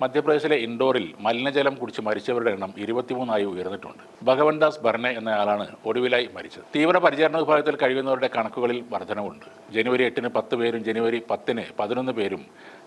മധ്യപ്രദേശിലെ ഇൻഡോറിൽ മലിനജലം കുടിച്ച് മരിച്ചവരുടെ എണ്ണം 23 ഉയർന്നിട്ടുണ്ട്. ഭഗവൻദാസ് ബർനെ എന്നയാളാണ് ഒടുവിലായി മരിച്ചത്. തീവ്രപരിചരണ വിഭാഗത്തിൽ കഴിയുന്നവരുടെ കണക്കുകളിൽ വർധനവുണ്ട്. ജനുവരി 8-ന് 10 പേരും ജനുവരി 10-ന് 11 പേരും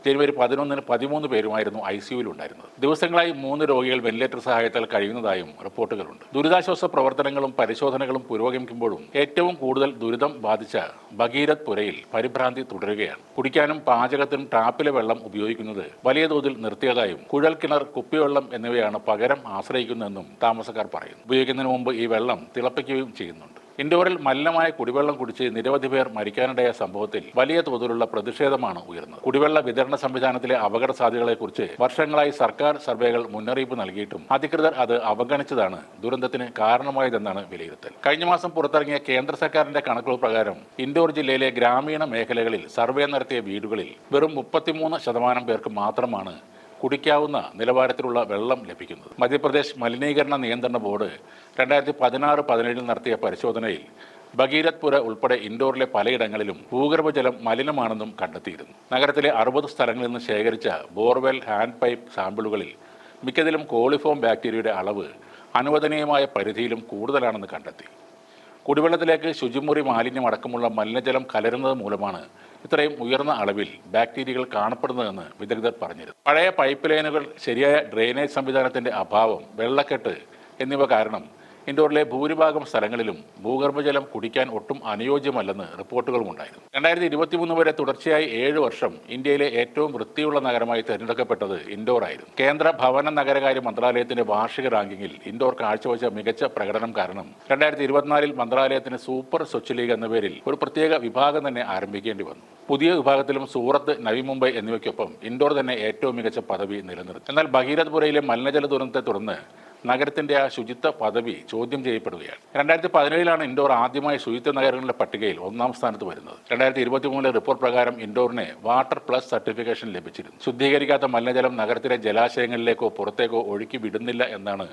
ജനുവരി 11-ന് 13 പേരുമായിരുന്നു ICUവിൽ ഉണ്ടായിരുന്നത്. ദിവസങ്ങളായി 3 രോഗികൾ വെന്റിലേറ്റർ സഹായത്താൽ കഴിയുന്നതായും റിപ്പോർട്ടുകളുണ്ട്. ദുരിതാശ്വാസ പ്രവർത്തനങ്ങളും പരിശോധനകളും പുരോഗമിക്കുമ്പോഴും ഏറ്റവും കൂടുതൽ ദുരിതം ബാധിച്ച ഭഗീരഥ് പുരയിൽ പരിഭ്രാന്തി തുടരുകയാണ്. കുടിക്കാനും പാചകത്തിനും ടാപ്പിലെ വെള്ളം ഉപയോഗിക്കുന്നത് വലിയ തോതിൽ നിർത്തിയതായും കുഴൽ കിണർ, കുപ്പിവെള്ളം എന്നിവയാണ് പകരം ആശ്രയിക്കുന്നതെന്നും താമസക്കാർ പറയുന്നു. ഉപയോഗിക്കുന്നതിന് മുമ്പ് ഈ വെള്ളം തിളപ്പിക്കുകയും ചെയ്യുന്നുണ്ട്. ഇൻഡോറിൽ മലിനമായ കുടിവെള്ളം കുടിച്ച് നിരവധി പേർ മരിക്കാനിടയ സംഭവത്തിൽ വലിയ തോതിലുള്ള പ്രതിഷേധമാണ് ഉയർന്നത്. കുടിവെള്ള വിതരണ സംവിധാനത്തിലെ അപകട സാധ്യതകളെക്കുറിച്ച് വർഷങ്ങളായി സർക്കാർ സർവേകൾ മുന്നറിയിപ്പ് നൽകിയിട്ടും അധികൃതർ അത് അവഗണിച്ചതാണ് ദുരന്തത്തിന് കാരണമായതെന്നാണ് വിലയിരുത്തൽ. കഴിഞ്ഞ മാസം പുറത്തിറങ്ങിയ കേന്ദ്ര സർക്കാരിന്റെ കണക്കുകൾ പ്രകാരം ഇൻഡോർ ജില്ലയിലെ ഗ്രാമീണ മേഖലകളിൽ സർവേ നടത്തിയ വീടുകളിൽ വെറും 33% പേർക്ക് മാത്രമാണ് കുടിക്കാവുന്ന നിലവാരത്തിലുള്ള വെള്ളം ലഭിക്കുന്നത്. മധ്യപ്രദേശ് മലിനീകരണ നിയന്ത്രണ ബോർഡ് 2016-17 നടത്തിയ പരിശോധനയിൽ ഭഗീരഥ് പുര ഉൾപ്പെടെ ഇൻഡോറിലെ പലയിടങ്ങളിലും ഭൂഗർഭജലം മലിനമാണെന്നും കണ്ടെത്തിയിരുന്നു. നഗരത്തിലെ 60 സ്ഥലങ്ങളിൽ നിന്ന് ശേഖരിച്ച ബോർവെൽ, ഹാൻഡ് പൈപ്പ് സാമ്പിളുകളിൽ മിക്കതിലും കോളിഫോം ബാക്ടീരിയയുടെ അളവ് അനുവദനീയമായ പരിധിയിലും കൂടുതലാണെന്ന് കണ്ടെത്തി. കുടിവെള്ളത്തിലേക്ക് ശുചിമുറി മാലിന്യം അടക്കമുള്ള മലിനജലം കലരുന്നത് മൂലമാണ് ഇത്രയും ഉയർന്ന അളവിൽ ബാക്ടീരിയകൾ കാണപ്പെടുന്നതെന്ന് വിദഗ്ധർ പറഞ്ഞിരുന്നു. പഴയ പൈപ്പ് ലൈനുകൾ, ശരിയായ ഡ്രെയിനേജ് സംവിധാനത്തിന്റെ അഭാവം, വെള്ളക്കെട്ട് എന്നിവ കാരണം ഇൻഡോറിലെ ഭൂരിഭാഗം സ്ഥലങ്ങളിലും ഭൂഗർഭജലം കുടിക്കാൻ ഒട്ടും അനുയോജ്യമല്ലെന്ന് റിപ്പോർട്ടുകളുമുണ്ടായിരുന്നു. 2023 വരെ തുടർച്ചയായി 7 വർഷം ഇന്ത്യയിലെ ഏറ്റവും വൃത്തിയുള്ള നഗരമായി തിരഞ്ഞെടുക്കപ്പെട്ടത് ഇൻഡോർ ആയിരുന്നു. കേന്ദ്ര ഭവന നഗരകാര്യ മന്ത്രാലയത്തിന്റെ വാർഷിക റാങ്കിങ്ങിൽ ഇൻഡോർ കാഴ്ചവെച്ച മികച്ച പ്രകടനം കാരണം 2024 മന്ത്രാലയത്തിന് സൂപ്പർ സ്വച്ഛ് ലീഗ് എന്ന പേരിൽ ഒരു പ്രത്യേക വിഭാഗം തന്നെ ആരംഭിക്കേണ്ടി വന്നു. പുതിയ വിഭാഗത്തിലും സൂറത്ത്, നവി മുംബൈ എന്നിവയ്ക്കൊപ്പം ഇൻഡോർ തന്നെ ഏറ്റവും മികച്ച പദവി നിലനിർത്തി. എന്നാൽ ഭഗീരഥ് പുരയിലെ മലിനജല ദുരന്തത്തെ തുടർന്ന് നഗരത്തിന്റെ ആ ശുചിത്വ പദവി ചോദ്യം ചെയ്യപ്പെടുകയാണ്. 2017 ഇൻഡോർ ആദ്യമായി ശുചിത്വ നഗരങ്ങളുടെ പട്ടികയിൽ 1-ാം സ്ഥാനത്ത് വരുന്നത്. 2023 റിപ്പോർട്ട് പ്രകാരം ഇൻഡോറിന് വാട്ടർ പ്ലസ് സർട്ടിഫിക്കേഷൻ ലഭിച്ചിരുന്നു. ശുദ്ധീകരിക്കാത്ത മലിനജലം നഗരത്തിലെ ജലാശയങ്ങളിലേക്കോ പുറത്തേക്കോ ഒഴുക്കി വിടുന്നില്ല എന്നാണ്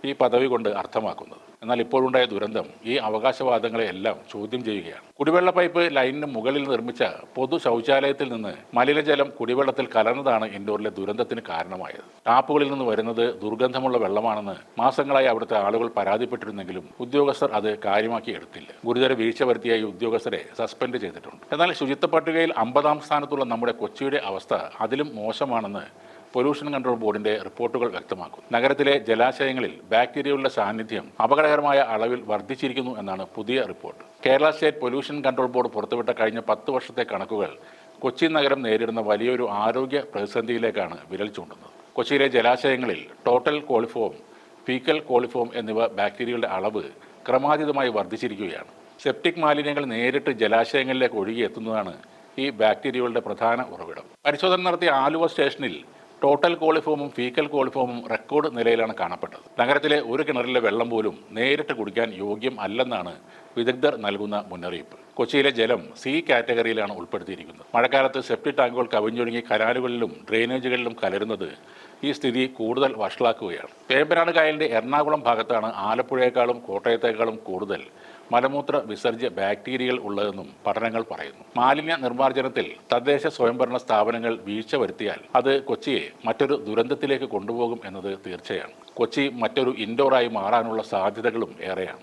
ഈ പദവി കൊണ്ട് അർത്ഥമാക്കുന്നത്. എന്നാൽ ഇപ്പോഴുണ്ടായ ദുരന്തം ഈ അവകാശവാദങ്ങളെ എല്ലാം ചോദ്യം ചെയ്യുകയാണ്. കുടിവെള്ള പൈപ്പ് ലൈനിന് മുകളിൽ നിർമ്മിച്ച പൊതു ശൗചാലയത്തിൽ നിന്ന് മലിനജലം കുടിവെള്ളത്തിൽ കലർന്നതാണ് ഇൻഡോറിലെ ദുരന്തത്തിന് കാരണമായത്. ടാപ്പുകളിൽ നിന്ന് വരുന്നത് ദുർഗന്ധമുള്ള വെള്ളമാണെന്ന് മാസങ്ങളായി അവിടുത്തെ ആളുകൾ പരാതിപ്പെട്ടിരുന്നെങ്കിലും ഉദ്യോഗസ്ഥർ അത് കാര്യമാക്കി എടുത്തില്ല. ഗുരുതര വീഴ്ച വരുത്തിയ ഈ ഉദ്യോഗസ്ഥരെ സസ്പെൻഡ് ചെയ്തിട്ടുണ്ട്. എന്നാൽ ശുചിത്വ പട്ടികയിൽ 50-ാം സ്ഥാനത്തുള്ള നമ്മുടെ കൊച്ചിയുടെ അവസ്ഥ അതിലും മോശമാണെന്ന് പൊല്യൂഷൻ കൺട്രോൾ ബോർഡിന്റെ റിപ്പോർട്ടുകൾ വ്യക്തമാക്കുന്നു. നഗരത്തിലെ ജലാശയങ്ങളിൽ ബാക്ടീരിയകളുടെ സാന്നിധ്യം അപകടകരമായ അളവിൽ വർദ്ധിച്ചിരിക്കുന്നു എന്നാണ് പുതിയ report. Kerala state pollution control board പുറത്തുവിട്ട കഴിഞ്ഞ 10 വർഷത്തെ കണക്കുകൾ കൊച്ചി നഗരം നേരിടുന്ന വലിയൊരു ആരോഗ്യ പ്രതിസന്ധിയിലേക്കാണ് വിരൽ ചൂണ്ടുന്നത്. കൊച്ചിയിലെ ജലാശയങ്ങളിൽ ടോട്ടൽ കോളിഫോം, ഫീക്കൽ കോളിഫോം എന്നിവ ബാക്ടീരിയകളുടെ അളവ് ക്രമാതീതമായി വർദ്ധിച്ചിരിക്കുകയാണ്. സെപ്റ്റിക് മാലിന്യങ്ങൾ നേരിട്ട് ജലാശയങ്ങളിലേക്ക് ഒഴുകിയെത്തുന്നതാണ് ഈ ബാക്ടീരിയകളുടെ പ്രധാന ഉറവിടം. പരിശോധന നടത്തിയ ആലുവ സ്റ്റേഷനിൽ ടോട്ടൽ കോളിഫോമും ഫീക്കൽ കോളിഫോമും റെക്കോർഡ് നിലയിലാണ് കാണപ്പെട്ടത്. നഗരത്തിലെ ഒരു കിണറിലെ വെള്ളം പോലും നേരിട്ട് കുടിക്കാൻ യോഗ്യം അല്ലെന്നാണ് വിദഗ്ധർ നൽകുന്ന മുന്നറിയിപ്പ്. കൊച്ചിയിലെ ജലം C കാറ്റഗറിയിലാണ് ഉൾപ്പെടുത്തിയിരിക്കുന്നത്. മഴക്കാലത്ത് സെപ്റ്റിക് ടാങ്കുകൾ കവിഞ്ഞൊഴുകി കനാലുകളിലും ഡ്രെയിനേജുകളിലും കലരുന്നത് ഈ സ്ഥിതി കൂടുതൽ വഷളാക്കുകയാണ്. വേമ്പനാട് കായലിന്റെ എറണാകുളം ഭാഗത്താണ് ആലപ്പുഴയേക്കാളും കോട്ടയത്തേക്കാളും കൂടുതൽ മലമൂത്ര വിസർജ്യ ബാക്ടീരിയകൾ ഉള്ളതെന്നും പഠനങ്ങൾ പറയുന്നു. മാലിന്യ നിർമ്മാർജ്ജനത്തിൽ തദ്ദേശ സ്വയംഭരണ സ്ഥാപനങ്ങൾ വീഴ്ച വരുത്തിയാൽ അത് കൊച്ചിയെ മറ്റൊരു ദുരന്തത്തിലേക്ക് കൊണ്ടുപോകും എന്നത് തീർച്ചയാണ്. കൊച്ചി മറ്റൊരു ഇൻഡോറായി മാറാനുള്ള സാധ്യതകളും ഏറെയാണ്.